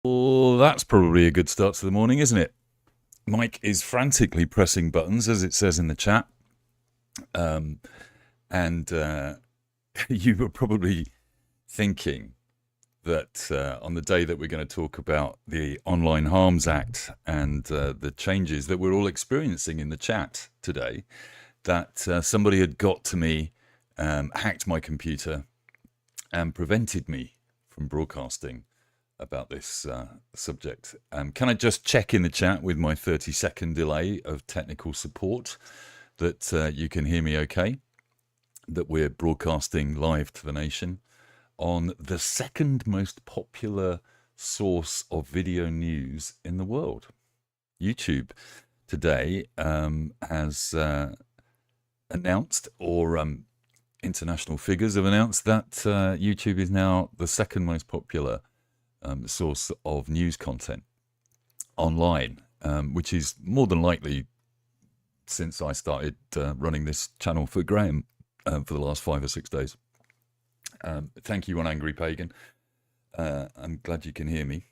Well, that's probably a good start to the morning, isn't it? Mike is frantically pressing buttons, as it says in the chat. Um, and you were probably thinking that on the day that we're going to talk about the Online Harms Act and the changes that we're all experiencing in the chat today, that somebody had got to me, hacked my computer, and prevented me from broadcasting about this subject. Can I just check in the chat with my 30-second delay of technical support that you can hear me okay, that we're broadcasting live to the nation on the second most popular source of video news in the world. YouTube today has announced, or international figures have announced, that YouTube is now the second most popular source of news content online, which is more than likely, since I started running this channel for Graham for the last 5 or 6 days. Thank you, One Angry Pagan. I'm glad you can hear me.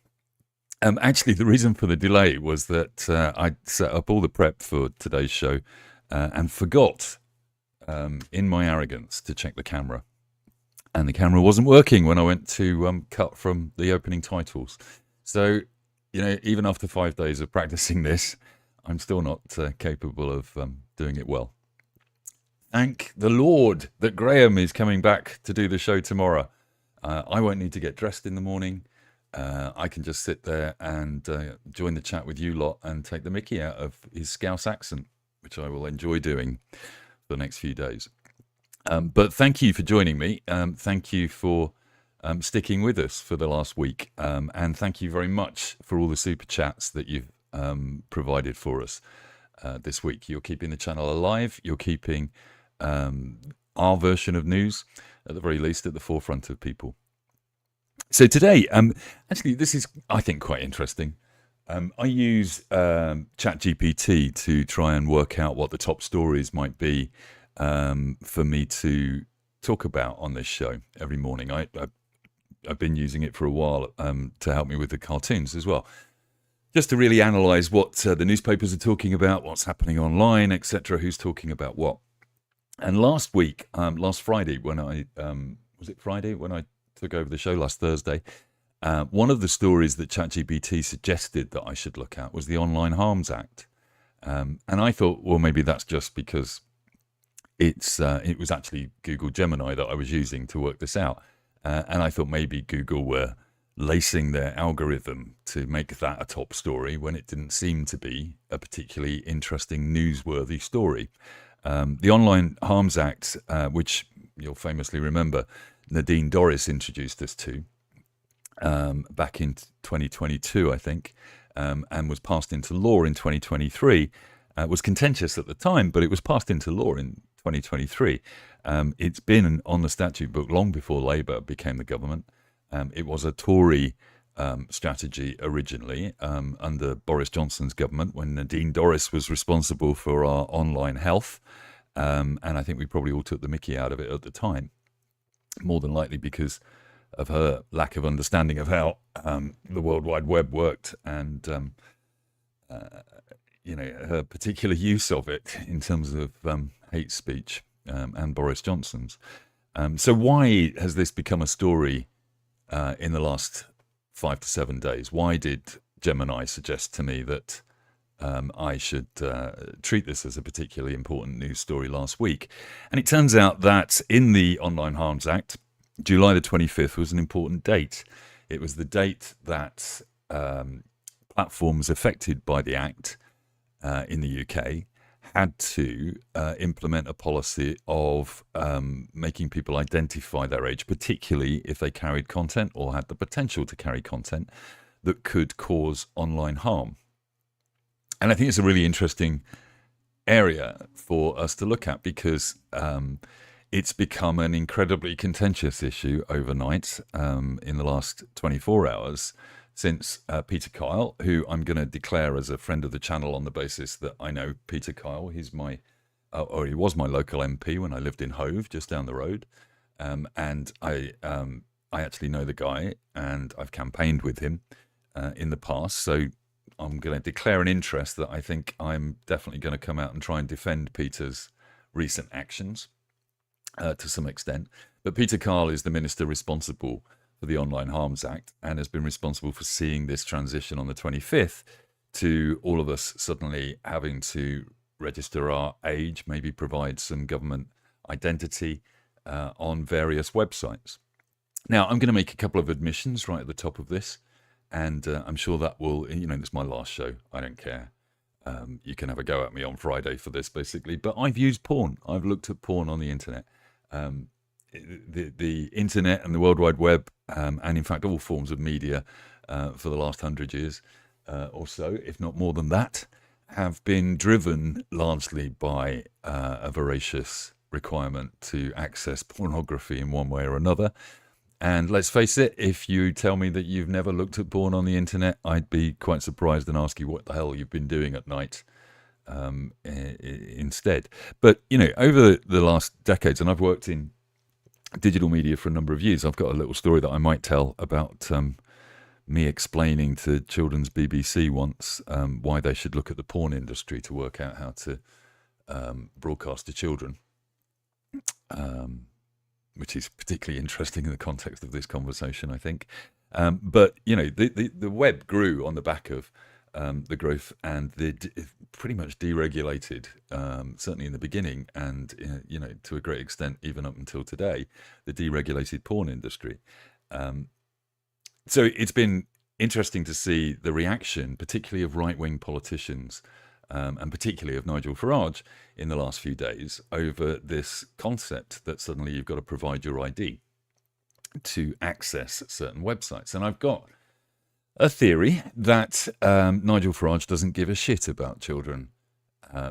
Actually, the reason for the delay was that I set up all the prep for today's show and forgot, in my arrogance, to check the camera. And the camera wasn't working when I went to cut from the opening titles. So, even after 5 days of practicing this, I'm still not capable of doing it well. Thank the Lord that Graham is coming back to do the show tomorrow. I won't need to get dressed in the morning. I can just sit there and join the chat with you lot and take the mickey out of his Scouse accent, which I will enjoy doing for the next few days. But thank you for joining me. Thank you for sticking with us for the last week. And thank you very much for all the super chats that you've provided for us this week. You're keeping the channel alive. You're keeping our version of news, at the very least, at the forefront of people. So today, actually, this is, I think, quite interesting. I use ChatGPT to try and work out what the top stories might be for me to talk about on this show every morning. I've been using it for a while to help me with the cartoons as well, just to really analyse what the newspapers are talking about, what's happening online, etc., who's talking about what. And last week, last Friday, when I was it Friday when I took over the show last Thursday, one of the stories that ChatGPT suggested that I should look at was the Online Harms Act, and I thought, well, maybe that's just because it was actually Google Gemini that I was using to work this out, and I thought maybe Google were lacing their algorithm to make that a top story when it didn't seem to be a particularly interesting, newsworthy story. The Online Harms Act, which you'll famously remember Nadine Dorries introduced us to back in 2022, I think, and was passed into law in 2023, was contentious at the time, but it was passed into law in 2023. It's been on the statute book long before Labour became the government. It was a Tory strategy originally under Boris Johnson's government, when Nadine Dorries was responsible for our online health. And I think we probably all took the mickey out of it at the time, more than likely because of her lack of understanding of how the World Wide Web worked, and her particular use of it in terms of hate speech and Boris Johnson's. So why has this become a story in the last 5 to 7 days? Why did Gemini suggest to me that I should treat this as a particularly important news story last week? And it turns out that in the Online Harms Act, July the 25th was an important date. It was the date that platforms affected by the Act in the UK had to implement a policy of making people identify their age, particularly if they carried content or had the potential to carry content that could cause online harm. And I think it's a really interesting area for us to look at, because it's become an incredibly contentious issue overnight in the last 24 hours, since Peter Kyle, who I'm going to declare as a friend of the channel on the basis that I know Peter Kyle. He's he was my local MP when I lived in Hove, just down the road, and I actually know the guy, and I've campaigned with him in the past. So I'm going to declare an interest that I think I'm definitely going to come out and try and defend Peter's recent actions to some extent. But Peter Kyle is the minister responsible for the Online Harms Act and has been responsible for seeing this transition on the 25th to all of us suddenly having to register our age, maybe provide some government identity on various websites. Now, I'm going to make a couple of admissions right at the top of this, and I'm sure that will, it's my last show. I don't care. You can have a go at me on Friday for this, basically. But I've used porn. I've looked at porn on the internet. The internet and the World Wide Web, and in fact all forms of media for the last 100 years or so, if not more than that, have been driven largely by a voracious requirement to access pornography in one way or another. And let's face it, if you tell me that you've never looked at porn on the internet, I'd be quite surprised and ask you what the hell you've been doing at night instead. But, over the last decades, and I've worked in digital media for a number of years, I've got a little story that I might tell about me explaining to children's BBC once why they should look at the porn industry to work out how to broadcast to children, which is particularly interesting in the context of this conversation, I think. But, the web grew on the back of the growth and pretty much deregulated, certainly in the beginning, and to a great extent even up until today, the deregulated porn industry. So it's been interesting to see the reaction, particularly of right-wing politicians, and particularly of Nigel Farage in the last few days, over this concept that suddenly you've got to provide your ID to access certain websites. And I've got a theory that Nigel Farage doesn't give a shit about children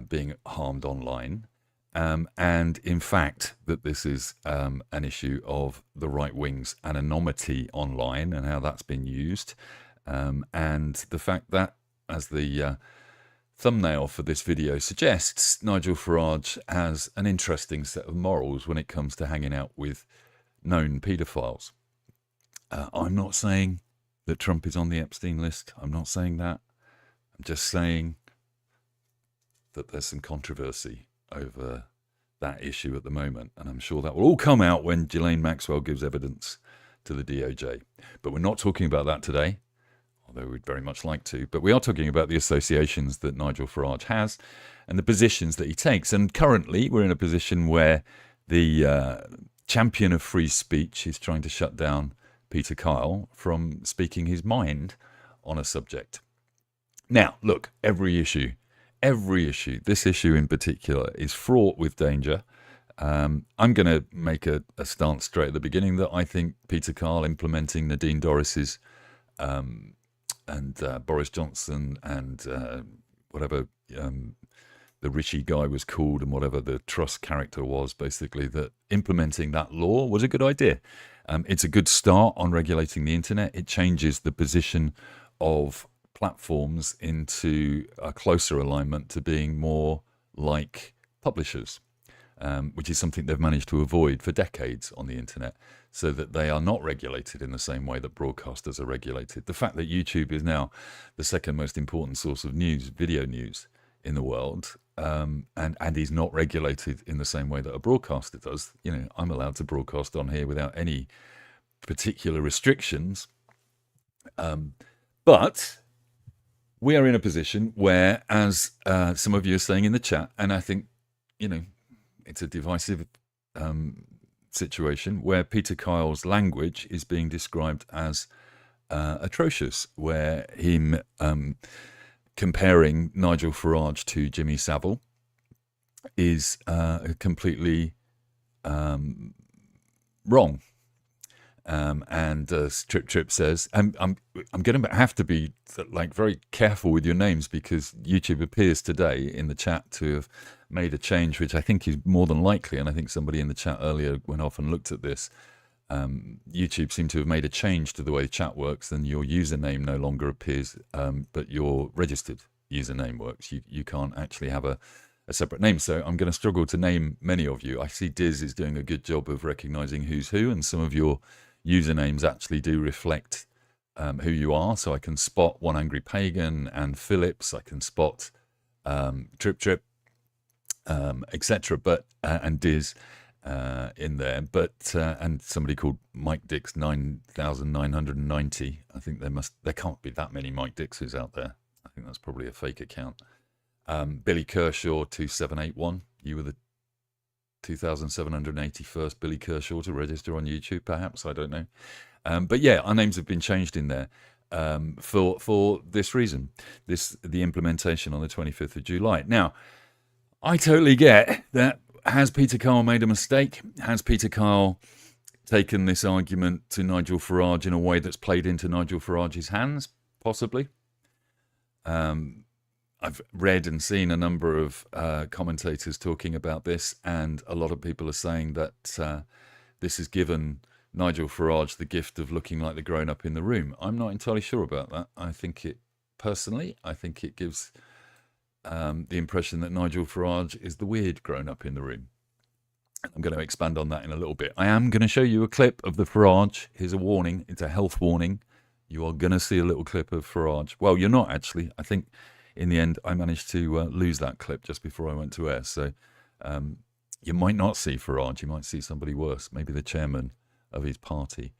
being harmed online, and in fact that this is an issue of the right wing's anonymity online and how that's been used, and the fact that, as the thumbnail for this video suggests, Nigel Farage has an interesting set of morals when it comes to hanging out with known paedophiles. I'm not saying that Trump is on the Epstein list. I'm not saying that. I'm just saying that there's some controversy over that issue at the moment, and I'm sure that will all come out when Ghislaine Maxwell gives evidence to the DOJ. But we're not talking about that today, although we'd very much like to. But we are talking about the associations that Nigel Farage has and the positions that he takes. And currently we're in a position where the champion of free speech is trying to shut down Peter Kyle from speaking his mind on a subject. Now, look, every issue, this issue in particular, is fraught with danger. I'm going to make a stance straight at the beginning that I think Peter Kyle implementing Nadine Dorris's and Boris Johnson and whatever the Rishi guy was called and whatever the Truss character was, basically, that implementing that law was a good idea. It's a good start on regulating the internet. It changes the position of platforms into a closer alignment to being more like publishers, which is something they've managed to avoid for decades on the internet, so that they are not regulated in the same way that broadcasters are regulated. The fact that YouTube is now the second most important source of news, video news in the world, and is not regulated in the same way that a broadcaster does. I'm allowed to broadcast on here without any particular restrictions. But we are in a position where, as some of you are saying in the chat, and I think, it's a divisive situation, where Peter Kyle's language is being described as atrocious, where him comparing Nigel Farage to Jimmy Savile is completely wrong. And Trip says, I'm going to have to be very careful with your names, because YouTube appears today in the chat to have made a change, which I think is more than likely. And I think somebody in the chat earlier went off and looked at this. YouTube seemed to have made a change to the way chat works, and your username no longer appears, but your registered username works. You can't actually have a separate name. So I'm going to struggle to name many of you. I see Diz is doing a good job of recognizing who's who, and some of your usernames actually do reflect who you are. So I can spot One Angry Pagan and Phillips. I can spot Trip Trip, etc. But and Diz in there. But and somebody called Mike Dix 9,990. I think there can't be that many Mike Dixes out there. I think that's probably a fake account. Billy Kershaw 2781. You were the 2,781st Billy Kershaw to register on YouTube, perhaps. I don't know. But yeah, our names have been changed in there for this reason, the implementation on the 25th of July. Now, I totally get that. Has Peter Kyle made a mistake? Has Peter Kyle taken this argument to Nigel Farage in a way that's played into Nigel Farage's hands? Possibly. I've read and seen a number of commentators talking about this, and a lot of people are saying that this has given Nigel Farage the gift of looking like the grown-up in the room. I'm not entirely sure about that. I think it gives the impression that Nigel Farage is the weird grown-up in the room. I'm going to expand on that in a little bit. I am going to show you a clip of the Farage. Here's a warning. It's a health warning. You are going to see a little clip of Farage. Well, you're not, actually. I think in the end, I managed to lose that clip just before I went to air. So you might not see Farage. You might see somebody worse, maybe the chairman of his party.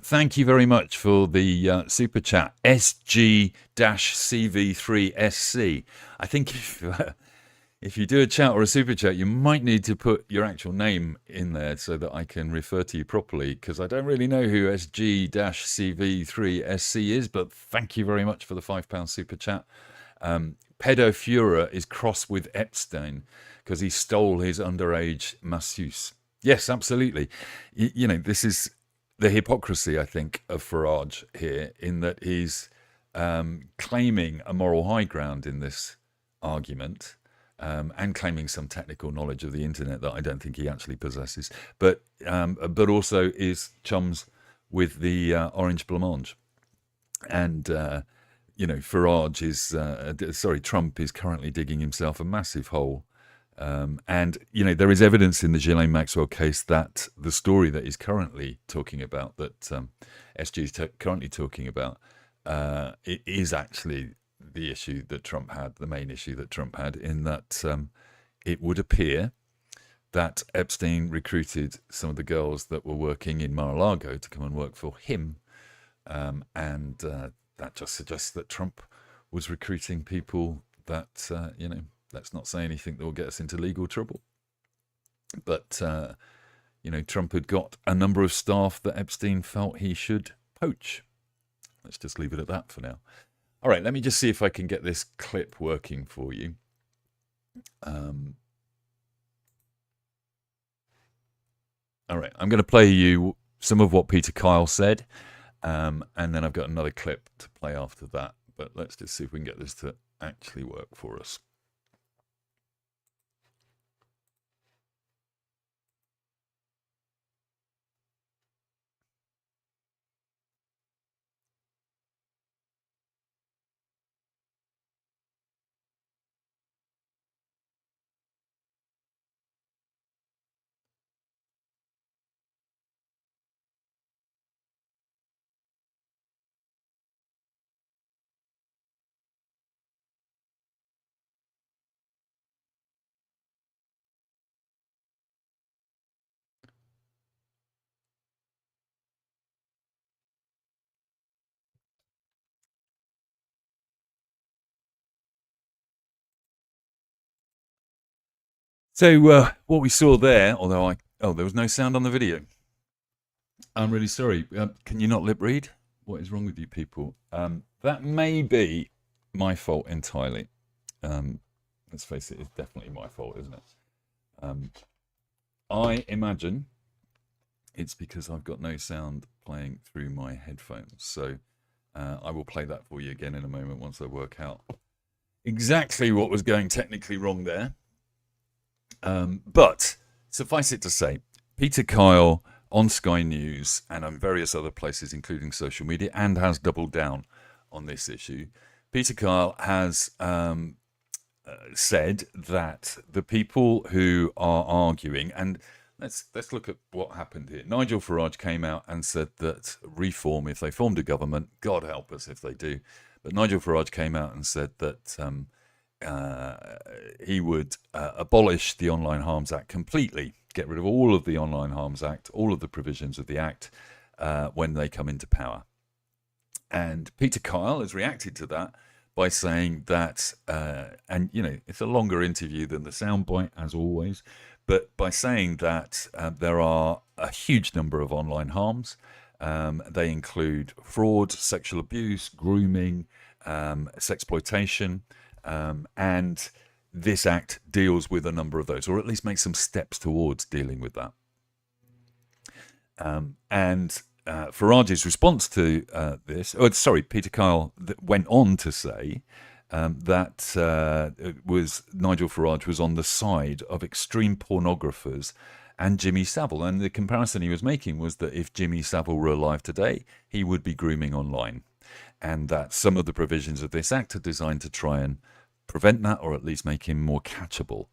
Thank you very much for the super chat, SG-CV3SC. I think if you do a chat or a super chat, you might need to put your actual name in there so that I can refer to you properly, because I don't really know who SG-CV3SC is, but thank you very much for the £5 super chat. Pedo Furor is cross with Epstein because he stole his underage masseuse. Yes, absolutely. You know, this is the hypocrisy, I think, of Farage here, in that he's claiming a moral high ground in this argument, and claiming some technical knowledge of the internet that I don't think he actually possesses, but also is chums with the orange blancmange. And you know, Farage is Trump is currently digging himself a massive hole. And, you know, there is evidence in the Ghislaine Maxwell case that the story that he's currently talking about, that SG is currently talking about, it is actually the issue that Trump had, the main issue that Trump had, in that it would appear that Epstein recruited some of the girls that were working in Mar-a-Lago to come and work for him. And that just suggests that Trump was recruiting people that, you know, let's not say anything that will get us into legal trouble. But, you know, Trump had got a number of staff that Epstein felt he should poach. Let's just leave it at that for now. All right, let me just see if I can get this clip working for you. All right, I'm going to play you some of what Peter Kyle said, and then I've got another clip to play after that. But let's just see if we can get this to actually work for us. So what we saw there, although there was no sound on the video. I'm really sorry. Can you not lip read? What is wrong with you people? That may be my fault entirely. Let's face it, it's definitely my fault, isn't it? I imagine it's because I've got no sound playing through my headphones. So I will play that for you again in a moment once I work out exactly what was going technically wrong there. But suffice it to say, Peter Kyle on Sky News and on various other places, including social media, and has doubled down on this issue. Peter Kyle has said that the people who are arguing, and let's look at what happened here. Nigel Farage came out and said that Reform, if they formed a government, God help us if they do, but Nigel Farage came out and said that he would abolish the Online Harms Act completely, get rid of all of the Online Harms Act, all of the provisions of the Act when they come into power. And Peter Kyle has reacted to that by saying that, and it's a longer interview than the soundbite as always, but by saying that there are a huge number of online harms. They include fraud, sexual abuse, grooming, sexploitation, and this act deals with a number of those, or at least makes some steps towards dealing with that. And Farage's response to this, Peter Kyle went on to say that Nigel Farage was on the side of extreme pornographers and Jimmy Savile. And the comparison he was making was that if Jimmy Savile were alive today, he would be grooming online. And that some of the provisions of this act are designed to try and prevent that, or at least make him more catchable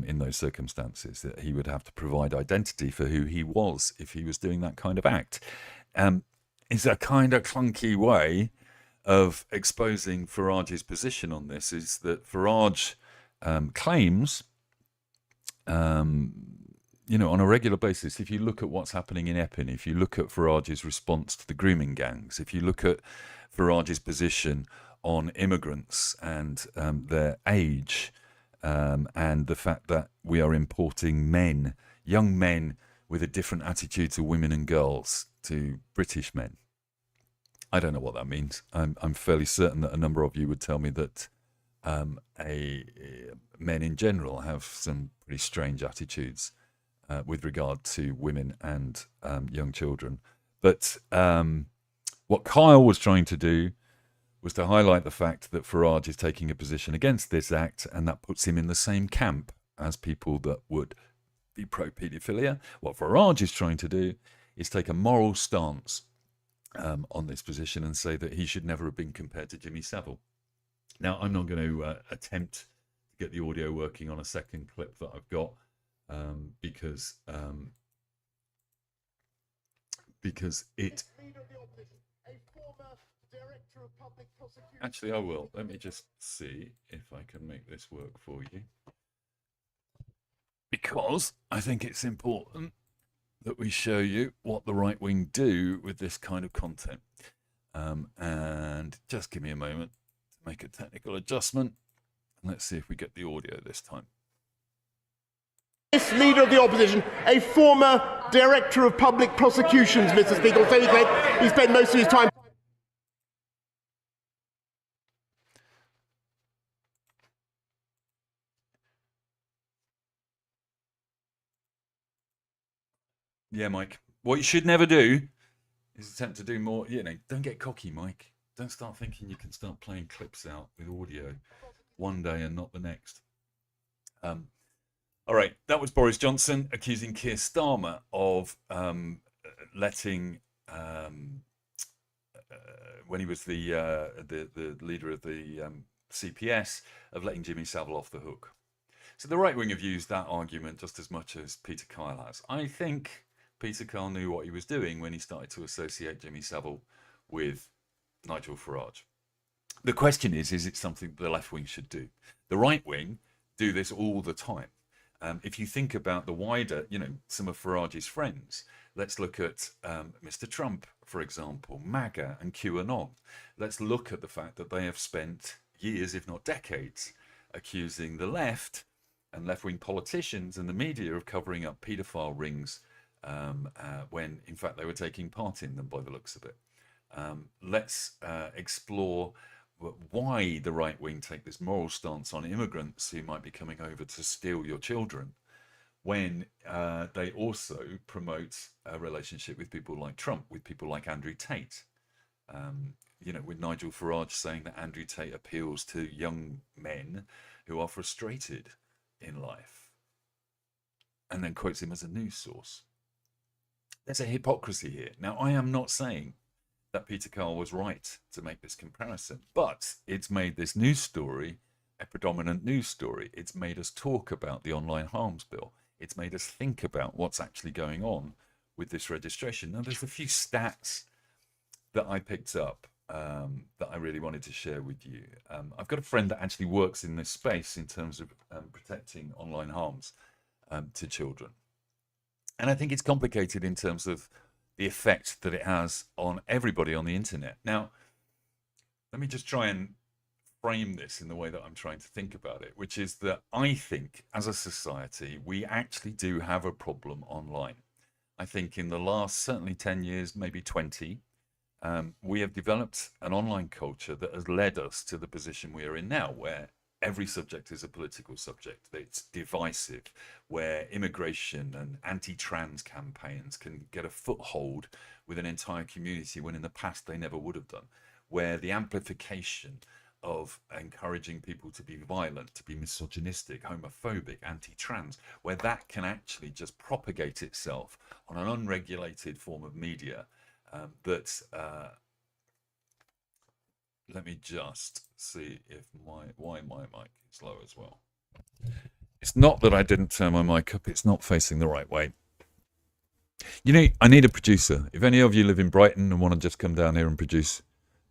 in those circumstances, that he would have to provide identity for who he was if he was doing that kind of act. It's a kind of clunky way of exposing Farage's position on this, is that Farage claims, on a regular basis, if you look at what's happening in Epping, if you look at Farage's response to the grooming gangs, if you look at Farage's position on immigrants and their age, and the fact that we are importing men, young men with a different attitude to women and girls, to British men. I don't know what that means. I'm fairly certain that a number of you would tell me that men in general have some pretty strange attitudes with regard to women and young children. But what Kyle was trying to do was to highlight the fact that Farage is taking a position against this act, and that puts him in the same camp as people that would be pro-paedophilia. What Farage is trying to do is take a moral stance on this position and say that he should never have been compared to Jimmy Savile. Now, I'm not going to attempt to get the audio working on a second clip that I've got because it... Actually, I will. Let me just see if I can make this work for you, because I think it's important that we show you what the right wing do with this kind of content. And just give me a moment to make a technical adjustment. And let's see if we get the audio this time. This leader of the opposition, a former director of public prosecutions, Mr. Speaker, so he spent most of his time... Yeah, Mike. What you should never do is attempt to do more. Don't get cocky, Mike. Don't start thinking you can start playing clips out with audio one day and not the next. All right, that was Boris Johnson accusing Keir Starmer of letting, when he was the leader of the CPS, of letting Jimmy Savile off the hook. So the right wing have used that argument just as much as Peter Kyle has. I think Peter Kyle knew what he was doing when he started to associate Jimmy Savile with Nigel Farage. The question is it something the left wing should do? The right wing do this all the time. If you think about the wider, some of Farage's friends, let's look at Mr. Trump, for example, MAGA and QAnon. Let's look at the fact that they have spent years, if not decades, accusing the left and left-wing politicians and the media of covering up paedophile rings when, in fact, they were taking part in them by the looks of it. Let's explore why the right wing take this moral stance on immigrants who might be coming over to steal your children, when they also promote a relationship with people like Trump, with people like Andrew Tate. With Nigel Farage saying that Andrew Tate appeals to young men who are frustrated in life, and then quotes him as a news source. There's a hypocrisy here. Now, I am not saying that Peter Kyle was right to make this comparison, but it's made this news story a predominant news story. It's made us talk about the online harms bill. It's made us think about what's actually going on with this registration. Now, there's a few stats that I picked up that I really wanted to share with you. I've got a friend that actually works in this space in terms of protecting online harms to children. And I think it's complicated in terms of the effect that it has on everybody on the internet. Now, let me just try and frame this in the way that I'm trying to think about it, which is that I think as a society, we actually do have a problem online. I think in the last certainly 10 years, maybe 20, we have developed an online culture that has led us to the position we are in now, where every subject is a political subject. It's divisive, where immigration and anti-trans campaigns can get a foothold with an entire community when in the past they never would have done, where the amplification of encouraging people to be violent, to be misogynistic, homophobic, anti-trans, where that can actually just propagate itself on an unregulated form of media that let me just see if why my mic is low as well. It's not that I didn't turn my mic up, it's not facing the right way. You know, I need a producer. If any of you live in Brighton and want to just come down here and produce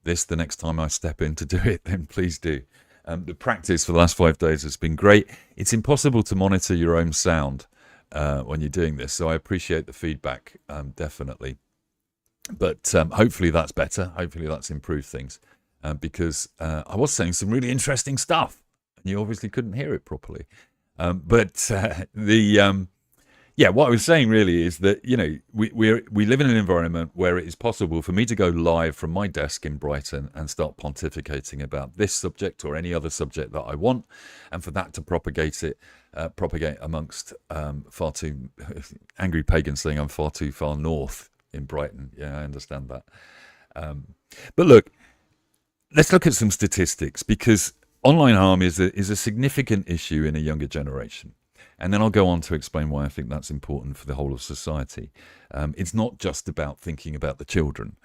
this the next time I step in to do it, then please do. The practice for the last 5 days has been great. It's impossible to monitor your own sound when you're doing this, so I appreciate the feedback, definitely. But hopefully that's better. Hopefully that's improved things. Because I was saying some really interesting stuff, and you obviously couldn't hear it properly. What I was saying really is that, you know, we live in an environment where it is possible for me to go live from my desk in Brighton and start pontificating about this subject or any other subject that I want, and for that to propagate amongst far too angry pagans saying I'm far too far north in Brighton. Yeah, I understand that. But look. Let's look at some statistics, because online harm is a significant issue in a younger generation. And then I'll go on to explain why I think that's important for the whole of society. It's not just about thinking about the children.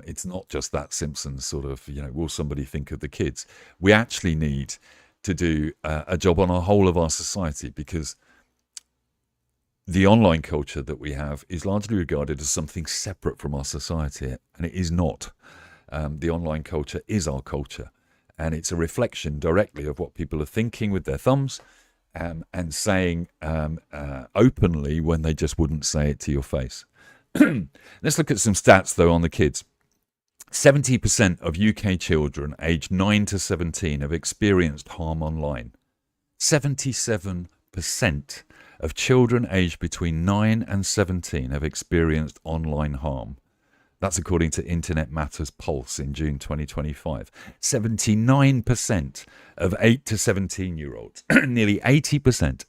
It's not just that Simpsons sort of, you know, will somebody think of the kids? We actually need to do a job on the whole of our society, because the online culture that we have is largely regarded as something separate from our society, and it is not. The online culture is our culture, and it's a reflection directly of what people are thinking with their thumbs and saying openly when they just wouldn't say it to your face. Let's look at some stats, though, on the kids. 70% of UK children aged 9 to 17 have experienced harm online. 77% of children aged between 9 and 17 have experienced online harm. That's according to Internet Matters Pulse in June 2025. 79% of 8 to 17-year-olds, nearly 80%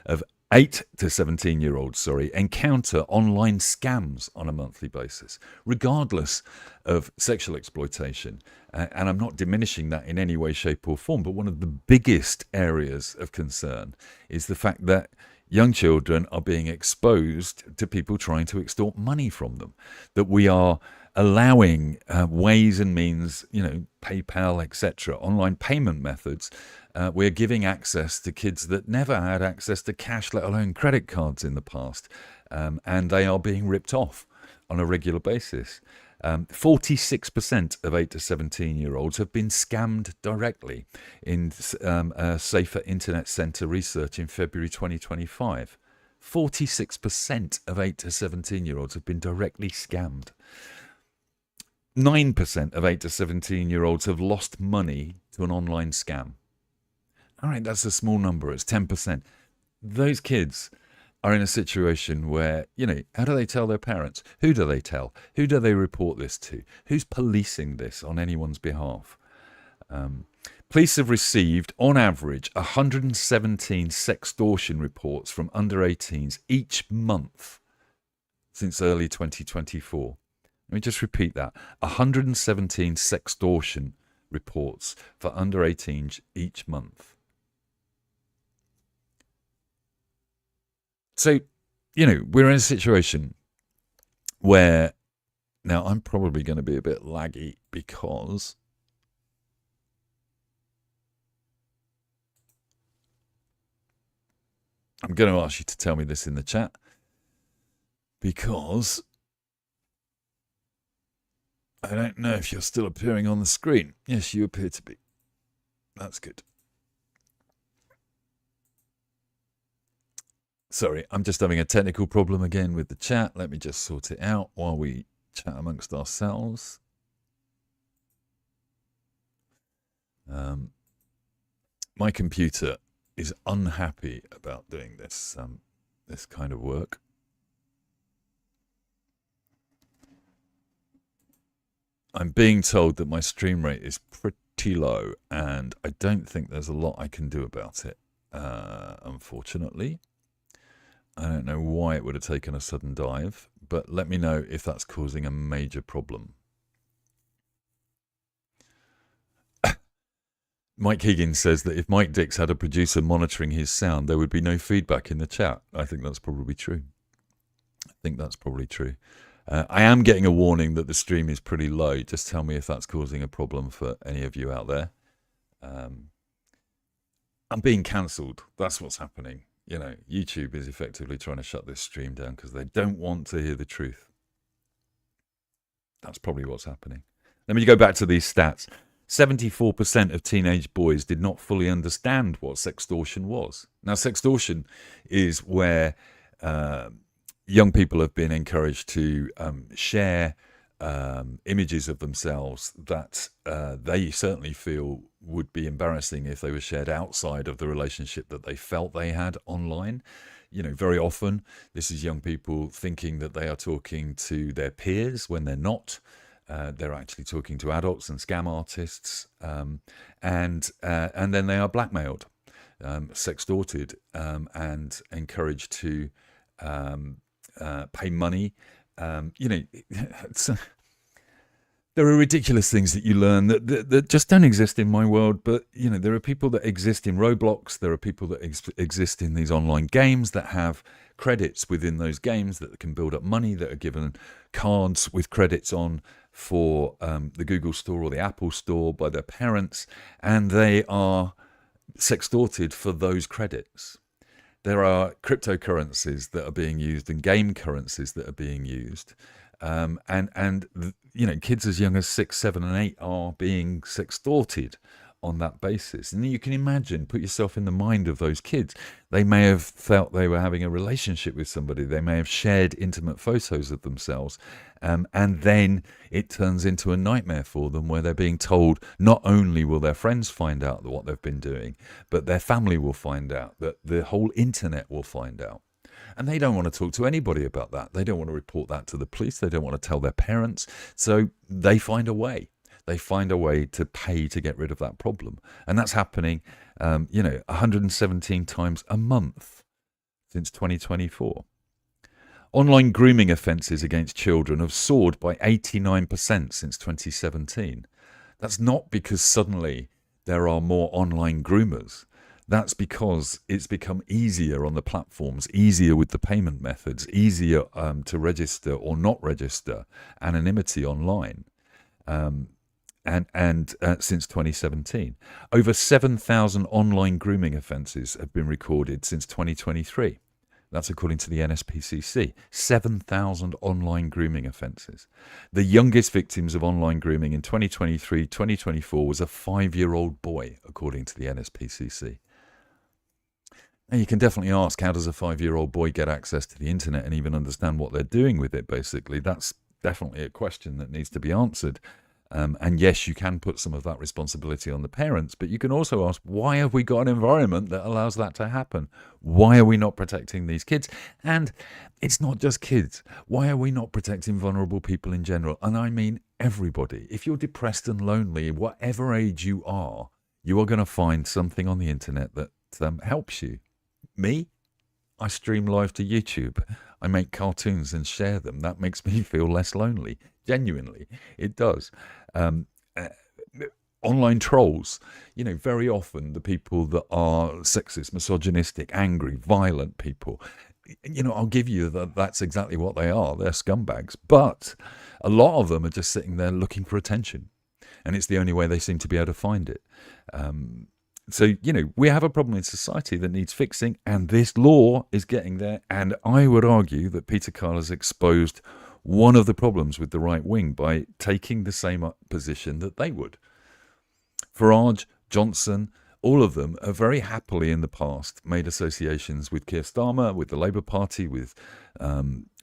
of 8 to 17-year-olds, encounter online scams on a monthly basis, regardless of sexual exploitation. And I'm not diminishing that in any way, shape or form, but one of the biggest areas of concern is the fact that young children are being exposed to people trying to extort money from them, that we are allowing ways and means, you know, PayPal, etc., online payment methods. We're giving access to kids that never had access to cash, let alone credit cards in the past, and they are being ripped off on a regular basis. 46% of 8 to 17-year-olds have been scammed directly in Safer Internet Centre research in February 2025. 46% of 8 to 17-year-olds have been directly scammed. 9% of 8 to 17-year-olds have lost money to an online scam. All right, that's a small number. It's 10%. Those kids are in a situation where, you know, how do they tell their parents? Who do they tell? Who do they report this to? Who's policing this on anyone's behalf? Police have received, on average, 117 sextortion reports from under 18s each month since early 2024. Let me just repeat that. 117 sextortion reports for under 18s each month. So, you know, we're in a situation where, now I'm probably going to be a bit laggy because I'm going to ask you to tell me this in the chat, because I don't know if you're still appearing on the screen. Yes, you appear to be. That's good. Sorry, I'm just having a technical problem again with the chat. Let me just sort it out while we chat amongst ourselves. My computer is unhappy about doing this this kind of work. I'm being told that my stream rate is pretty low, and I don't think there's a lot I can do about it, unfortunately. I don't know why it would have taken a sudden dive, but let me know if that's causing a major problem. Mike Higgins says that if Mike Dix had a producer monitoring his sound, there would be no feedback in the chat. I think that's probably true. I am getting a warning that the stream is pretty low. Just tell me if that's causing a problem for any of you out there. I'm being cancelled. That's what's happening. You know, YouTube is effectively trying to shut this stream down because they don't want to hear the truth. That's probably what's happening. Let me go back to these stats. 74% of teenage boys did not fully understand what sextortion was. Now, sextortion is where young people have been encouraged to share images of themselves that they certainly feel would be embarrassing if they were shared outside of the relationship that they felt they had online. You know, very often this is young people thinking that they are talking to their peers when they're not. They're actually talking to adults and scam artists, and then they are blackmailed, sextorted, and encouraged to pay money. You know, there are ridiculous things that you learn that just don't exist in my world. But, you know, there are people that exist in Roblox. There are people that exist in these online games that have credits within those games that can build up money, that are given cards with credits on for the Google Store or the Apple Store by their parents, and they are sextorted for those credits. There are cryptocurrencies that are being used and game currencies that are being used. And you know, kids as young as 6, 7 and 8 are being sextorted on that basis. And you can imagine, put yourself in the mind of those kids. They may have felt they were having a relationship with somebody. They may have shared intimate photos of themselves. And then it turns into a nightmare for them, where they're being told not only will their friends find out what they've been doing, but their family will find out, that the whole internet will find out. And they don't want to talk to anybody about that. They don't want to report that to the police. They don't want to tell their parents. So they find a way. They find a way to pay to get rid of that problem. And that's happening, you know, 117 times a month since 2024. Online grooming offences against children have soared by 89% since 2017. That's not because suddenly there are more online groomers. That's because it's become easier on the platforms, easier with the payment methods, easier to register or not register anonymity online. And since 2017, over 7,000 online grooming offences have been recorded since 2023. That's according to the NSPCC. 7,000 online grooming offences. The youngest victims of online grooming in 2023-2024 was a 5-year-old boy, according to the NSPCC. Now, you can definitely ask, how does a 5-year-old boy get access to the internet and even understand what they're doing with it, basically? That's definitely a question that needs to be answered. And yes, you can put some of that responsibility on the parents, but you can also ask, why have we got an environment that allows that to happen? Why are we not protecting these kids? And it's not just kids. Why are we not protecting vulnerable people in general? And I mean everybody. If you're depressed and lonely, whatever age you are going to find something on the internet that helps you. Me? I stream live to YouTube. I make cartoons and share them. That makes me feel less lonely. Genuinely, it does. Online trolls, you know, very often the people that are sexist, misogynistic, angry, violent people, you know, I'll give you that that's exactly what they are. They're scumbags. But a lot of them are just sitting there looking for attention. And it's the only way they seem to be able to find it. So, we have a problem in society that needs fixing, and this law is getting there. And I would argue that Peter Kyle has exposed one of the problems with the right wing by taking the same position that they would. Farage, Johnson, all of them have very happily in the past made associations with Keir Starmer, with the Labour Party, with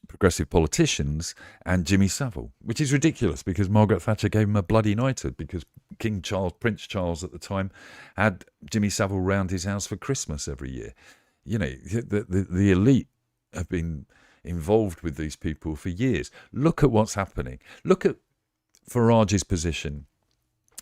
progressive politicians, and Jimmy Savile, which is ridiculous because Margaret Thatcher gave him a bloody knighthood because Prince Charles at the time, had Jimmy Savile round his house for Christmas every year. The elite have been involved with these people for years. Look at what's happening. Look at Farage's position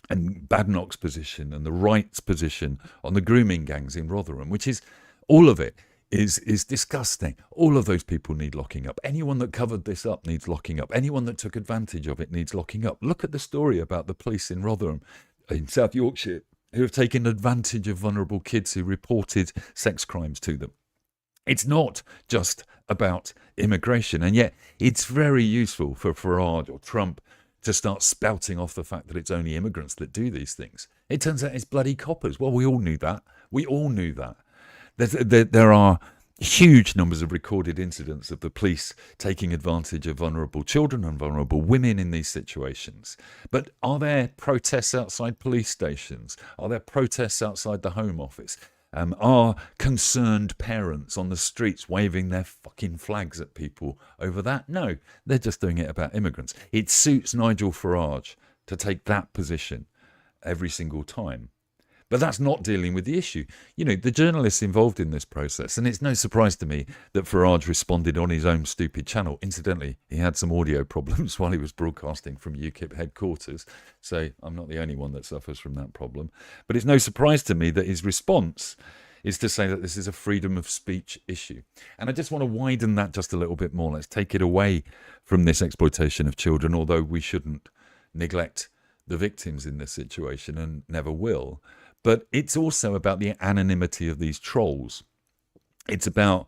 and Badenoch's position and the right's position on the grooming gangs in Rotherham, which is, all of it is disgusting. All of those people need locking up. Anyone that covered this up needs locking up. Anyone that took advantage of it needs locking up. Look at the story about the police in Rotherham, in South Yorkshire, who have taken advantage of vulnerable kids who reported sex crimes to them. It's not just about immigration, and yet it's very useful for Farage or Trump to start spouting off the fact that it's only immigrants that do these things. It turns out it's bloody coppers. Well, we all knew that. We all knew that. There are huge numbers of recorded incidents of the police taking advantage of vulnerable children and vulnerable women in these situations. But are there protests outside police stations? Are there protests outside the Home Office? Are concerned parents on the streets waving their fucking flags at people over that? No, they're just doing it about immigrants. It suits Nigel Farage to take that position every single time. But that's not dealing with the issue. The journalists involved in this process, and it's no surprise to me that Farage responded on his own stupid channel. Incidentally, he had some audio problems while he was broadcasting from UKIP headquarters, so I'm not the only one that suffers from that problem. But it's no surprise to me that his response is to say that this is a freedom of speech issue. And I just want to widen that just a little bit more. Let's take it away from this exploitation of children, although we shouldn't neglect the victims in this situation and never will. But it's also about the anonymity of these trolls. It's about,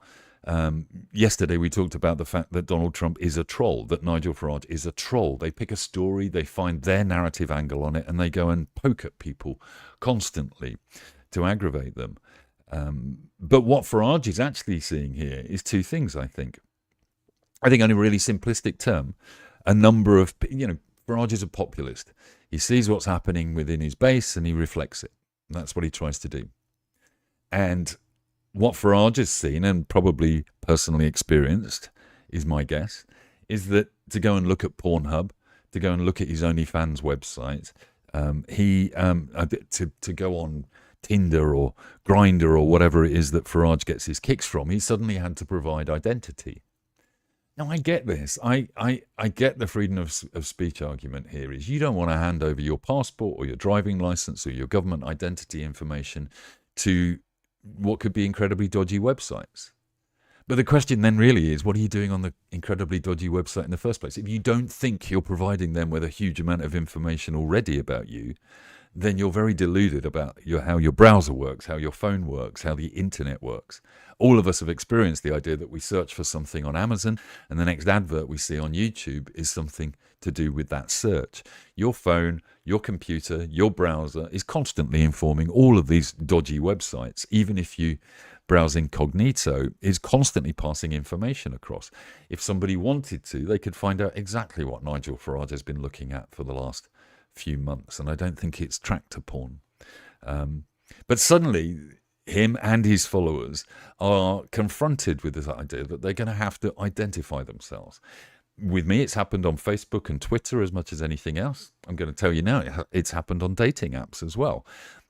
yesterday we talked about the fact that Donald Trump is a troll, that Nigel Farage is a troll. They pick a story, they find their narrative angle on it, and they go and poke at people constantly to aggravate them. But what Farage is actually seeing here is two things, I think. I think on a really simplistic term, a number of, Farage is a populist. He sees what's happening within his base and he reflects it. That's what he tries to do. And what Farage has seen and probably personally experienced, is my guess, is that to go and look at Pornhub, to go and look at his OnlyFans website, to go on Tinder or Grindr or whatever it is that Farage gets his kicks from, he suddenly had to provide identity. Now, I get this. I get the freedom of speech argument here is you don't want to hand over your passport or your driving license or your government identity information to what could be incredibly dodgy websites. But the question then really is, what are you doing on the incredibly dodgy website in the first place? If you don't think you're providing them with a huge amount of information already about you, then you're very deluded about how your browser works, how your phone works, how the internet works. All of us have experienced the idea that we search for something on Amazon and the next advert we see on YouTube is something to do with that search. Your phone, your computer, your browser is constantly informing all of these dodgy websites. Even if you browse incognito, is constantly passing information across. If somebody wanted to, they could find out exactly what Nigel Farage has been looking at for the last few months, and I don't think it's tractor porn. But suddenly, him and his followers are confronted with this idea that they're going to have to identify themselves. With me, it's happened on Facebook and Twitter as much as anything else. I'm going to tell you now, it's happened on dating apps as well.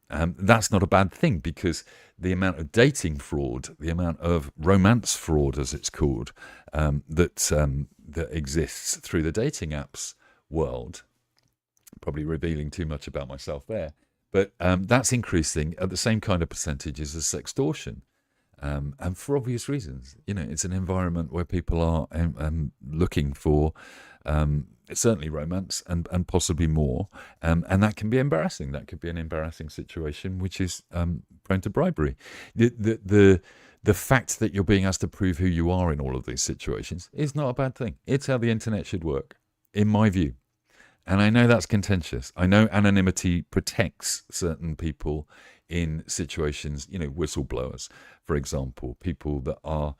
That's not a bad thing, because the amount of dating fraud, the amount of romance fraud, as it's called, that exists through the dating apps world, probably revealing too much about myself there, but that's increasing at the same kind of percentages as sextortion, and for obvious reasons. It's an environment where people are looking for certainly romance and possibly more, and that can be embarrassing. That could be an embarrassing situation which is prone to bribery. The fact that you're being asked to prove who you are in all of these situations is not a bad thing. It's how the internet should work, in my view. And I know that's contentious. I know anonymity protects certain people in situations, whistleblowers, for example, people that are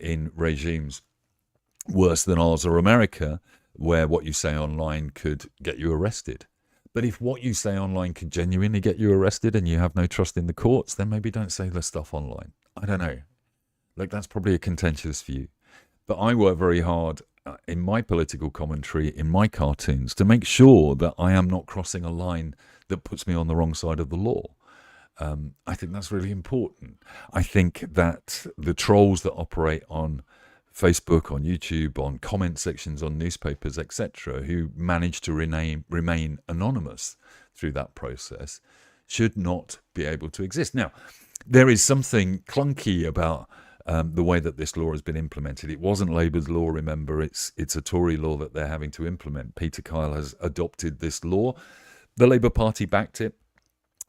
in regimes worse than ours or America, where what you say online could get you arrested. But if what you say online could genuinely get you arrested and you have no trust in the courts, then maybe don't say the stuff online. I don't know. Like, that's probably a contentious view. But I work very hard in my political commentary, in my cartoons, to make sure that I am not crossing a line that puts me on the wrong side of the law. I think that's really important. I think that the trolls that operate on Facebook, on YouTube, on comment sections, on newspapers, etc., who manage to remain anonymous through that process, should not be able to exist. Now, there is something clunky about the way that this law has been implemented. It wasn't Labour's law, remember, it's a Tory law that they're having to implement. Peter Kyle has adopted this law. The Labour Party backed it.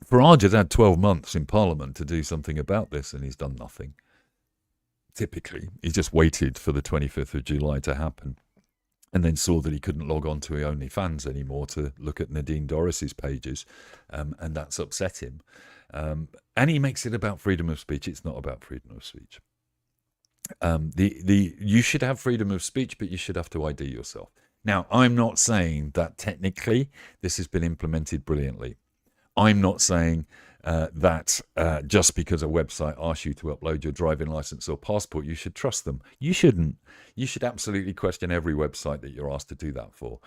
Farage has had 12 months in Parliament to do something about this, and he's done nothing. Typically, he just waited for the 25th of July to happen and then saw that he couldn't log on to OnlyFans anymore to look at Nadine Dorris's pages, and that's upset him. And he makes it about freedom of speech. It's not about freedom of speech. You should have freedom of speech, but you should have to ID yourself. Now, I'm not saying that technically this has been implemented brilliantly. I'm not saying that just because a website asks you to upload your driving license or passport, you should trust them. You shouldn't. You should absolutely question every website that you're asked to do that for.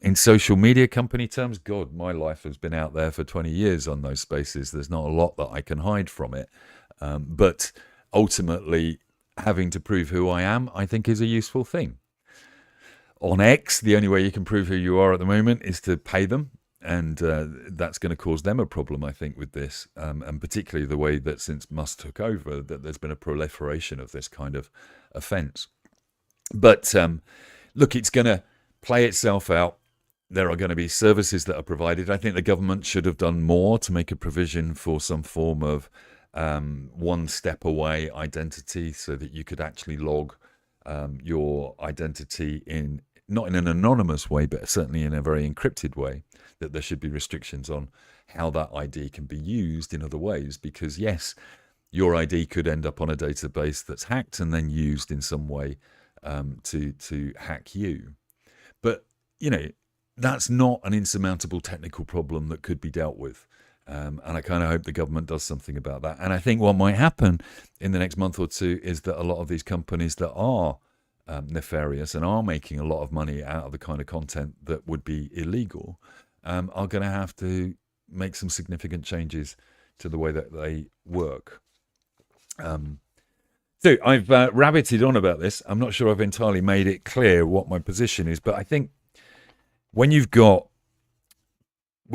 In social media company terms, God, my life has been out there for 20 years on those spaces. There's not a lot that I can hide from it. But ultimately, having to prove who I am, I think, is a useful thing. On X, the only way you can prove who you are at the moment is to pay them. And that's going to cause them a problem, I think, with this, and particularly the way that since Musk took over, that there's been a proliferation of this kind of offence. But look, it's going to play itself out. There are going to be services that are provided. I think the government should have done more to make a provision for some form of one step away identity, so that you could actually log your identity in, not in an anonymous way, but certainly in a very encrypted way, that there should be restrictions on how that ID can be used in other ways. Because yes, your ID could end up on a database that's hacked and then used in some way to hack you. But, that's not an insurmountable technical problem that could be dealt with. And I kind of hope the government does something about that. And I think what might happen in the next month or two is that a lot of these companies that are nefarious and are making a lot of money out of the kind of content that would be illegal are going to have to make some significant changes to the way that they work. So I've rabbited on about this. I'm not sure I've entirely made it clear what my position is, but I think when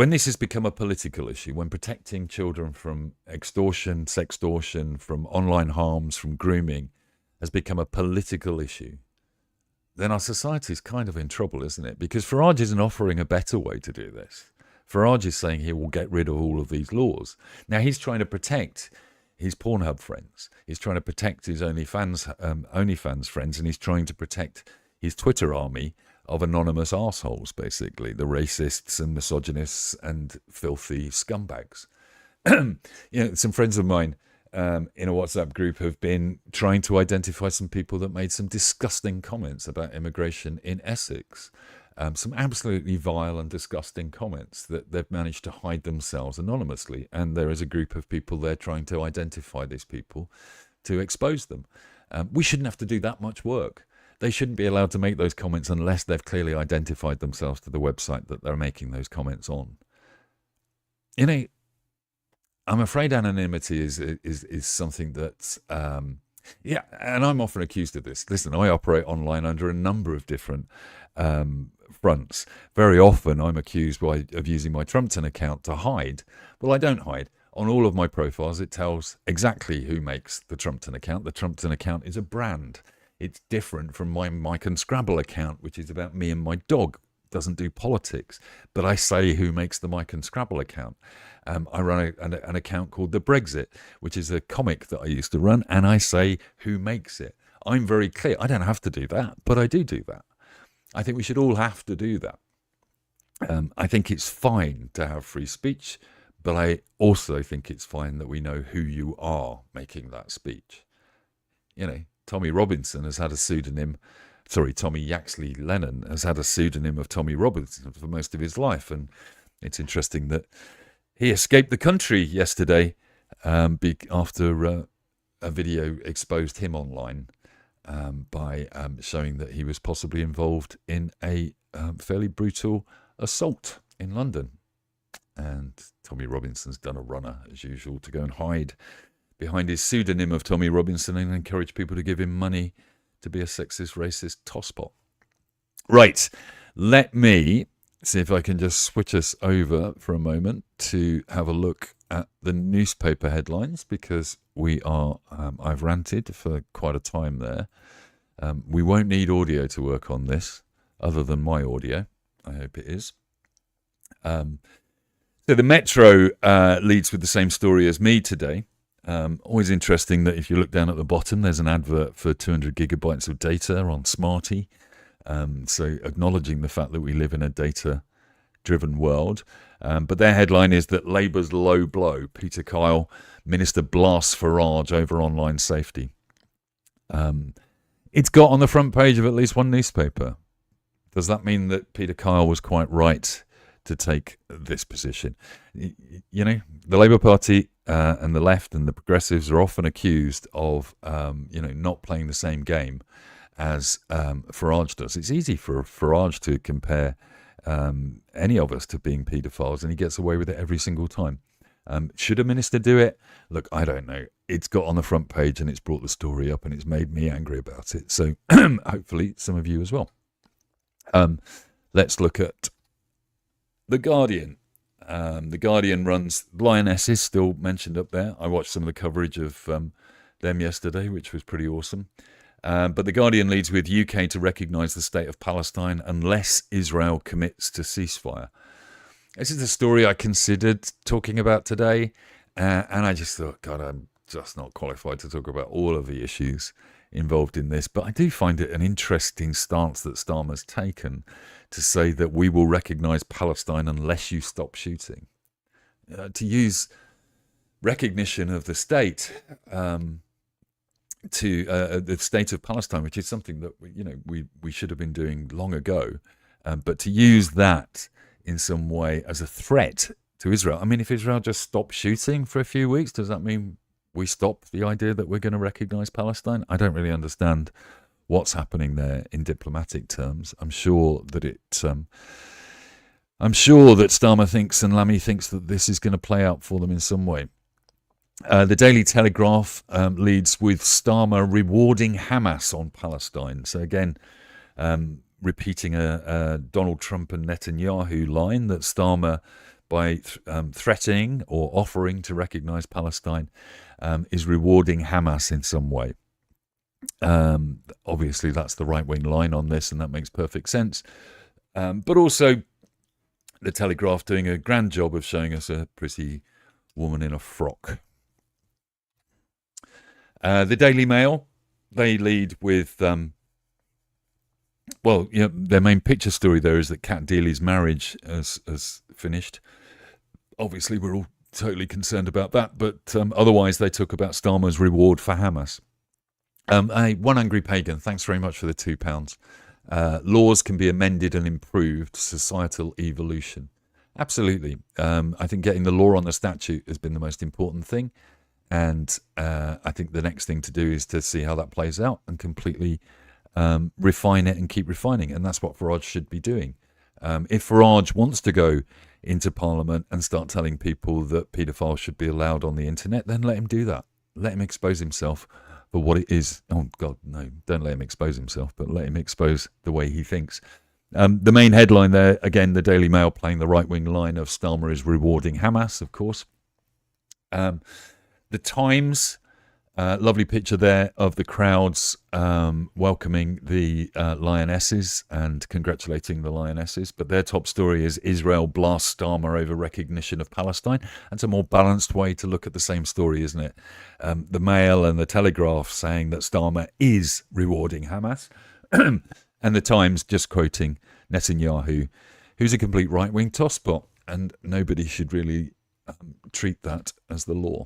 this has become a political issue, when protecting children from extortion, sextortion, from online harms, from grooming has become a political issue, then our society is kind of in trouble, isn't it? Because Farage isn't offering a better way to do this. Farage is saying he will get rid of all of these laws. Now, he's trying to protect his Pornhub friends. He's trying to protect his OnlyFans friends, and he's trying to protect his Twitter army of anonymous arseholes, basically, the racists and misogynists and filthy scumbags. Some friends of mine in a WhatsApp group have been trying to identify some people that made some disgusting comments about immigration in Essex. Some absolutely vile and disgusting comments that they've managed to hide themselves anonymously. And there is a group of people there trying to identify these people to expose them. We shouldn't have to do that much work. They shouldn't be allowed to make those comments unless they've clearly identified themselves to the website that they're making those comments on. I'm afraid anonymity is something that's, and I'm often accused of this. Listen, I operate online under a number of different fronts. Very often I'm accused of using my Trumpton account to hide. Well, I don't hide. On all of my profiles, it tells exactly who makes the Trumpton account. The Trumpton account is a brand. It's different from my Mike and Scrabble account, which is about me and my dog. Doesn't do politics, but I say who makes the Mike and Scrabble account. I run an account called The Brexit, which is a comic that I used to run, and I say who makes it. I'm very clear. I don't have to do that, but I do that. I think we should all have to do that. I think it's fine to have free speech, but I also think it's fine that we know who you are making that speech. You know, Tommy Robinson has had a pseudonym. Sorry, Tommy Yaxley Lennon has had a pseudonym of Tommy Robinson for most of his life, and it's interesting that he escaped the country yesterday after a video exposed him online by showing that he was possibly involved in a fairly brutal assault in London. And Tommy Robinson's done a runner, as usual, to go and hide behind his pseudonym of Tommy Robinson and encourage people to give him money to be a sexist, racist tosspot. Right, let me see if I can just switch us over for a moment to have a look at the newspaper headlines, because we are, I've ranted for quite a time there. We won't need audio to work on this, other than my audio. I hope it is. So the Metro leads with the same story as me today. Always interesting that if you look down at the bottom, there's an advert for 200 gigabytes of data on Smarty. So acknowledging the fact that we live in a data-driven world. But their headline is that Labour's low blow. Peter Kyle, Minister blasts Farage over online safety. It's got on the front page of at least one newspaper. Does that mean that Peter Kyle was quite right to take this position? You know, the Labour Party and the left and the progressives are often accused of, not playing the same game as Farage does. It's easy for Farage to compare any of us to being paedophiles, and he gets away with it every single time. Should a minister do it? Look, I don't know. It's got on the front page and it's brought the story up and it's made me angry about it. So hopefully some of you as well. Let's look at The Guardian. The Guardian runs Lionesses, still mentioned up there. I watched some of the coverage of them yesterday, which was pretty awesome. But The Guardian leads with UK to recognise the state of Palestine unless Israel commits to ceasefire. This is the story I considered talking about today, and I just thought, God, I'm just not qualified to talk about all of the issues involved in this. But I do find it an interesting stance that Starmer's taken to say that we will recognise Palestine unless you stop shooting. To use recognition of the state to the state of Palestine, which is something that we should have been doing long ago, but to use that in some way as a threat to Israel. I mean, if Israel just stops shooting for a few weeks, does that mean we stop the idea that we're going to recognise Palestine? I don't really understand what's happening there in diplomatic terms. I'm sure that Starmer thinks and Lammy thinks that this is going to play out for them in some way. The Daily Telegraph leads with Starmer rewarding Hamas on Palestine. So again, repeating a Donald Trump and Netanyahu line that Starmer, by threatening or offering to recognise Palestine, is rewarding Hamas in some way. Obviously, that's the right-wing line on this, and that makes perfect sense. But also, the Telegraph doing a grand job of showing us a pretty woman in a frock. The Daily Mail, they lead with... their main picture story there is that Cat Deely's marriage has finished. Obviously, we're all totally concerned about that, but otherwise they talk about Starmer's reward for Hamas. One Angry Pagan, thanks very much for the £2. Laws can be amended and improved, societal evolution. Absolutely. I think getting the law on the statute has been the most important thing, and I think the next thing to do is to see how that plays out and completely refine it and keep refining, and that's what Farage should be doing. If Farage wants to go into Parliament and start telling people that paedophiles should be allowed on the internet, then let him do that. Let him expose himself for what it is. Oh, God, no, don't let him expose himself, but let him expose the way he thinks. The main headline there, again, the Daily Mail playing the right-wing line of Starmer is rewarding Hamas, of course. The Times... lovely picture there of the crowds welcoming the Lionesses and congratulating the Lionesses. But their top story is Israel blasts Starmer over recognition of Palestine. That's a more balanced way to look at the same story, isn't it? The Mail and the Telegraph saying that Starmer is rewarding Hamas. And the Times just quoting Netanyahu, who's a complete right-wing tosspot. And nobody should really treat that as the law.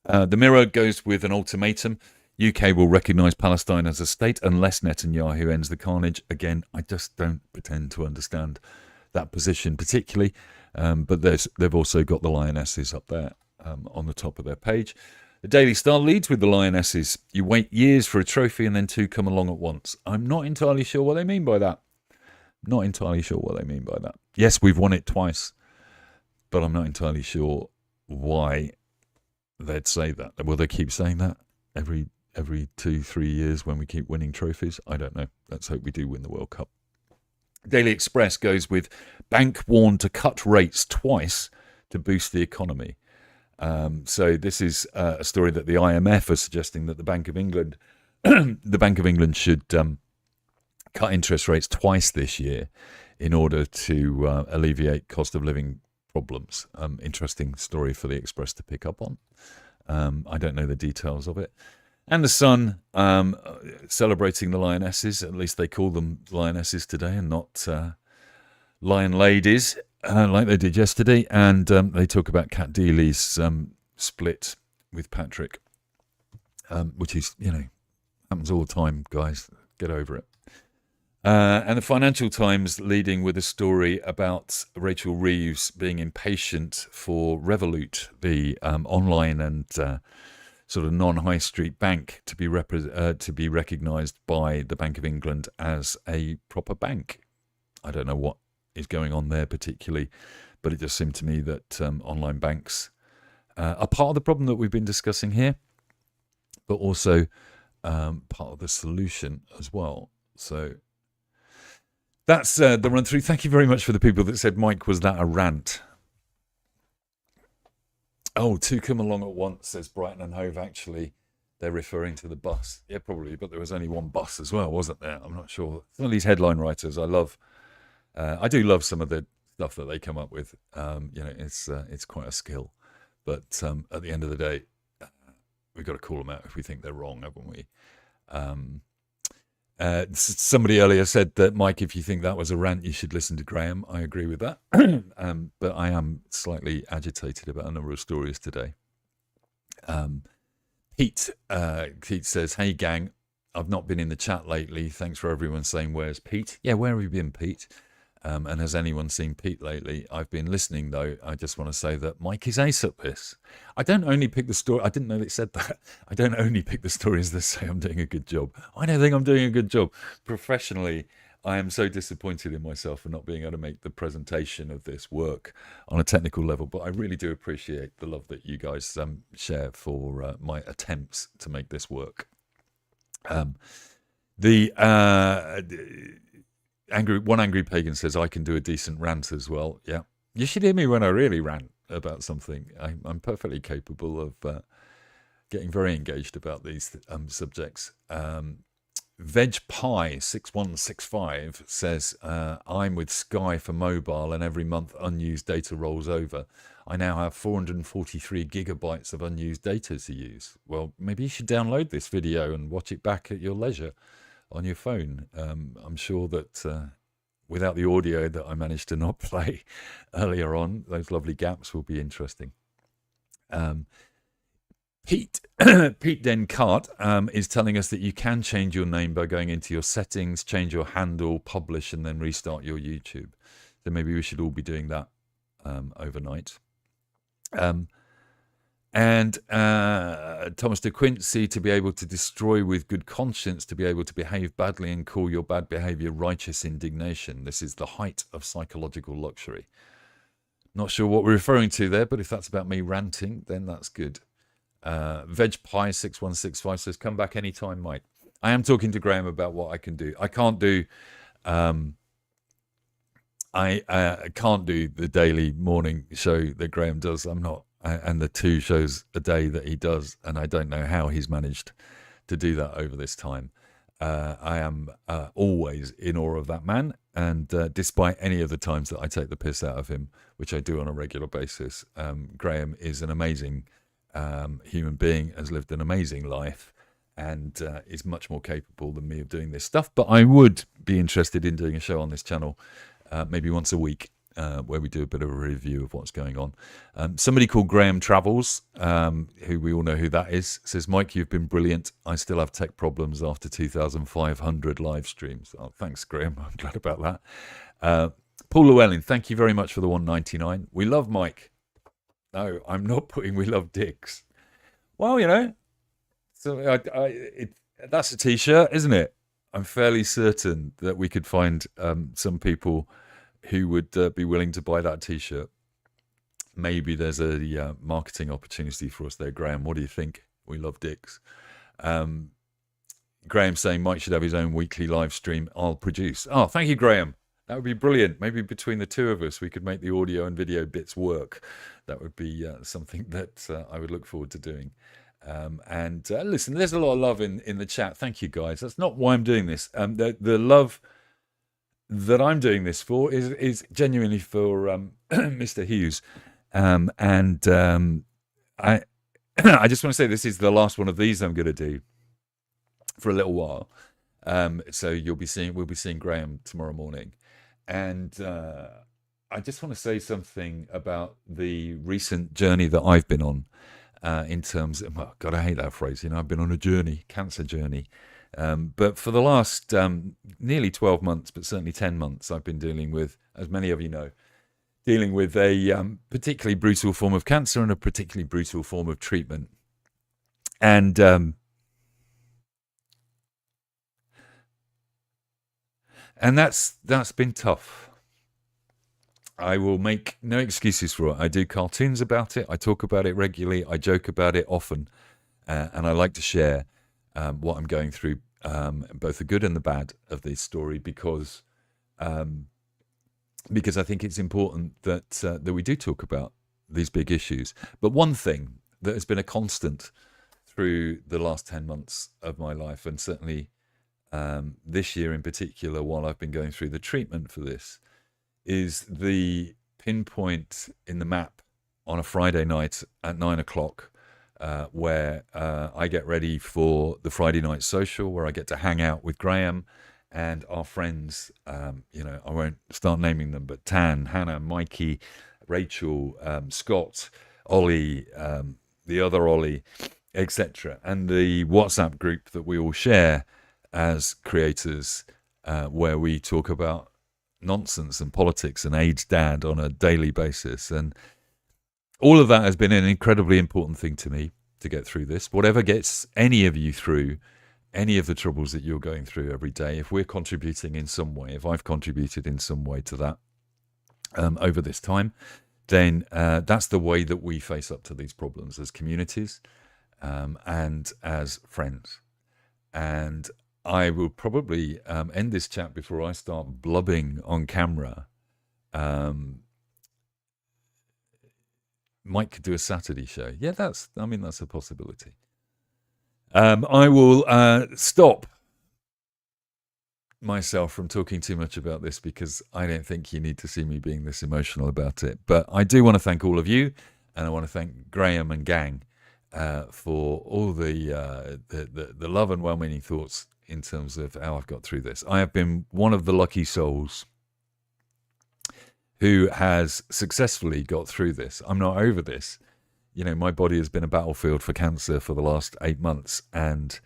The Mirror goes with an ultimatum. UK will recognise Palestine as a state unless Netanyahu ends the carnage. Again, I just don't pretend to understand that position particularly, but they've also got the Lionesses up there on the top of their page. The Daily Star leads with the Lionesses. You wait years for a trophy and then two come along at once. I'm not entirely sure what they mean by that. Yes, we've won it twice, but I'm not entirely sure why they'd say that. Will they keep saying that every 2-3 years when we keep winning trophies? I don't know. Let's hope we do win the World Cup. Daily Express goes with bank warned to cut rates twice to boost the economy. So this is a story that the IMF are suggesting that the Bank of England should cut interest rates twice this year in order to alleviate cost of living problems. Interesting story for the Express to pick up on. I don't know the details of it. And the Sun celebrating the Lionesses. At least they call them Lionesses today and not Lion Ladies like they did yesterday. And they talk about Cat Deely's split with Patrick, which is, happens all the time, guys. Get over it. And the Financial Times leading with a story about Rachel Reeves being impatient for Revolut, the online and sort of non-high street bank, to be recognised by the Bank of England as a proper bank. I don't know what is going on there particularly, but it just seemed to me that online banks are part of the problem that we've been discussing here, but also part of the solution as well. So that's the run through. Thank you very much for the people that said, Mike, was that a rant? Oh, two come along at once, says Brighton and Hove. Actually, they're referring to the bus. Yeah, probably, but there was only one bus as well, wasn't there? I'm not sure. Some of these headline writers, I do love some of the stuff that they come up with. It's quite a skill. But at the end of the day, we've got to call them out if we think they're wrong, haven't we? Somebody earlier said that, Mike, if you think that was a rant, you should listen to Graham. I agree with that. But I am slightly agitated about a number of stories today. Pete says, hey, gang, I've not been in the chat lately. Thanks for everyone saying, where's Pete? Yeah, where have you been, Pete? And has anyone seen Pete lately? I've been listening, though. I just want to say that Mike is ace at this. I don't only pick the story. I didn't know that it said that. I don't only pick the stories that say I'm doing a good job. I don't think I'm doing a good job. Professionally, I am so disappointed in myself for not being able to make the presentation of this work on a technical level. But I really do appreciate the love that you guys share for my attempts to make this work. Angry Pagan says, I can do a decent rant as well. Yeah. You should hear me when I really rant about something. I'm perfectly capable of getting very engaged about these subjects. Veg Pie 6165 says, I'm with Sky for mobile and every month unused data rolls over. I now have 443 gigabytes of unused data to use. Well, maybe you should download this video and watch it back at your leisure on your phone. I'm sure that without the audio that I managed to not play earlier on, those lovely gaps will be interesting. Pete Dencart is telling us that you can change your name by going into your settings, change your handle, publish, and then restart your YouTube. So maybe we should all be doing that overnight. And Thomas de Quincey, to be able to destroy with good conscience, to be able to behave badly and call your bad behaviour righteous indignation. This is the height of psychological luxury. Not sure what we're referring to there, but if that's about me ranting, then that's good. Veg Pie 6165 says, come back anytime, Mike. I am talking to Graham about what I can do. I can't do I can't do the daily morning show that Graham does. I'm not, and the 2 shows a day that he does, and I don't know how he's managed to do that over this time. I am always in awe of that man, and despite any of the times that I take the piss out of him, which I do on a regular basis, Graham is an amazing human being, has lived an amazing life, and is much more capable than me of doing this stuff. But I would be interested in doing a show on this channel maybe once a week, where we do a bit of a review of what's going on. Somebody called Graham Travels, who we all know who that is, says, Mike, you've been brilliant. I still have tech problems after 2,500 live streams. Oh, thanks, Graham. I'm glad about that. Paul Llewellyn, thank you very much for the 199. We love Mike. No, I'm not putting we love dicks. Well, so that's a T-shirt, isn't it? I'm fairly certain that we could find some people who would be willing to buy that T-shirt. Maybe there's a marketing opportunity for us there, Graham. What do you think? We love dicks. Graham saying Mike should have his own weekly live stream. I'll produce. Oh, thank you, Graham. That would be brilliant. Maybe between the two of us, we could make the audio and video bits work. That would be something that I would look forward to doing. Listen, there's a lot of love in the chat. Thank you, guys. That's not why I'm doing this. The love that I'm doing this for is genuinely for Mr. Hughes. I I just want to say this is the last one of these I'm going to do for a little while. So we'll be seeing Graham tomorrow morning. And I just want to say something about the recent journey that I've been on in terms of, well, God, I hate that phrase. I've been on a journey, cancer journey. But for the last nearly 12 months, but certainly 10 months, I've been dealing with, as many of you know, dealing with a particularly brutal form of cancer and a particularly brutal form of treatment. And that's been tough. I will make no excuses for it. I do cartoons about it. I talk about it regularly. I joke about it often. And I like to share what I'm going through, both the good and the bad of this story, because I think it's important that we do talk about these big issues. But one thing that has been a constant through the last 10 months of my life, and certainly this year in particular, while I've been going through the treatment for this, is the pinpoint in the map on a Friday night at 9 o'clock, where I get ready for the Friday night social, where I get to hang out with Graham and our friends. I won't start naming them, but Tan, Hannah, Mikey, Rachel, Scott, Ollie, the other Ollie, etc. And the WhatsApp group that we all share as creators, where we talk about nonsense and politics and age dad on a daily basis. And all of that has been an incredibly important thing to me to get through this. Whatever gets any of you through any of the troubles that you're going through every day, if we're contributing in some way, if I've contributed in some way to that over this time, then that's the way that we face up to these problems as communities and as friends. And I will probably end this chat before I start blubbing on camera. Mike could do a Saturday show. Yeah, that's a possibility. I will stop myself from talking too much about this, because I don't think you need to see me being this emotional about it. But I do want to thank all of you, and I want to thank Graham and gang for all the love and well-meaning thoughts in terms of how I've got through this. I have been one of the lucky souls who has successfully got through this. I'm not over this. My body has been a battlefield for cancer for the last 8 months, and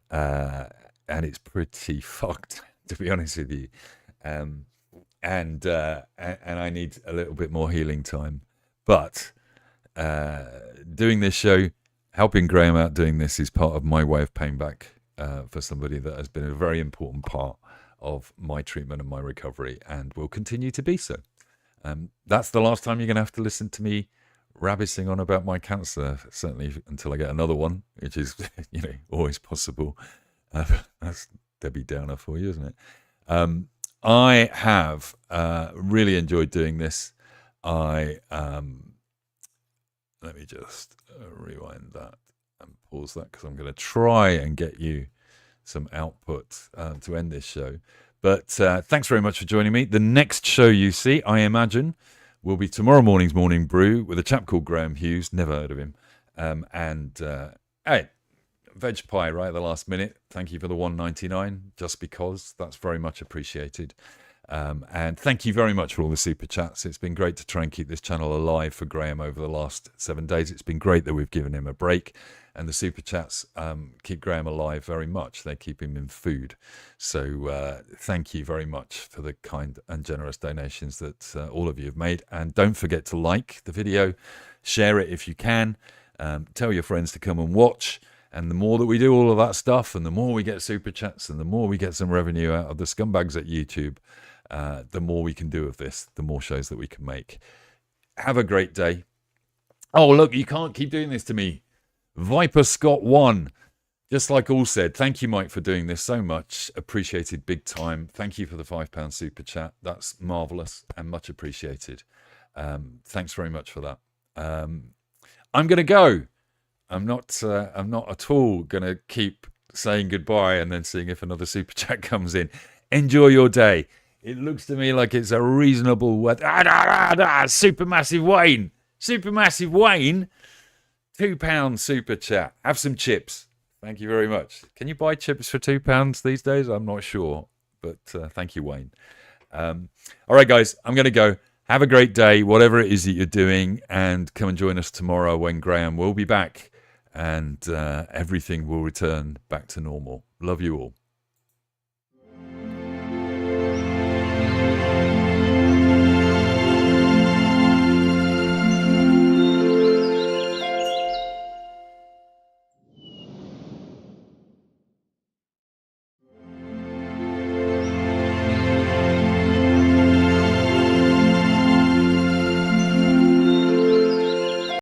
it's pretty fucked, to be honest with you. And I need a little bit more healing time. But doing this show, helping Graham out doing this, is part of my way of paying back for somebody that has been a very important part of my treatment and my recovery, and will continue to be so. That's the last time you're going to have to listen to me rabbising on about my cancer, certainly until I get another one, which is always possible. That's Debbie Downer for you, isn't it? I have really enjoyed doing this. Let me just rewind that and pause that, because I'm going to try and get you some output to end this show. But thanks very much for joining me. The next show you see, I imagine, will be tomorrow morning's Morning Brew with a chap called Graham Hughes. Never heard of him. Hey, veg pie right at the last minute. Thank you for the $1.99, just because. That's very much appreciated. And thank you very much for all the super chats. It's been great to try and keep this channel alive for Graham over the last 7 days. It's been great that we've given him a break, and the super chats keep Graham alive very much. They keep him in food. So thank you very much for the kind and generous donations that all of you have made. And don't forget to like the video, share it if you can, tell your friends to come and watch. And the more that we do all of that stuff, and the more we get super chats, and the more we get some revenue out of the scumbags at YouTube, the more we can do of this, the more shows that we can make. Have a great day. Oh, look, you can't keep doing this to me. Viper Scott 1, just like all said, thank you, Mike, for doing this so much. Appreciated big time. Thank you for the £5 super chat. That's marvellous and much appreciated. Thanks very much for that. I'm going to go. I'm not at all going to keep saying goodbye and then seeing if another super chat comes in. Enjoy your day. It looks to me like it's a reasonable Supermassive Wayne. Supermassive Wayne. £2 super chat. Have some chips. Thank you very much. Can you buy chips for £2 these days? I'm not sure. But thank you, Wayne. All right, guys. I'm going to go. Have a great day, whatever it is that you're doing. And come and join us tomorrow when Graham will be back. And everything will return back to normal. Love you all.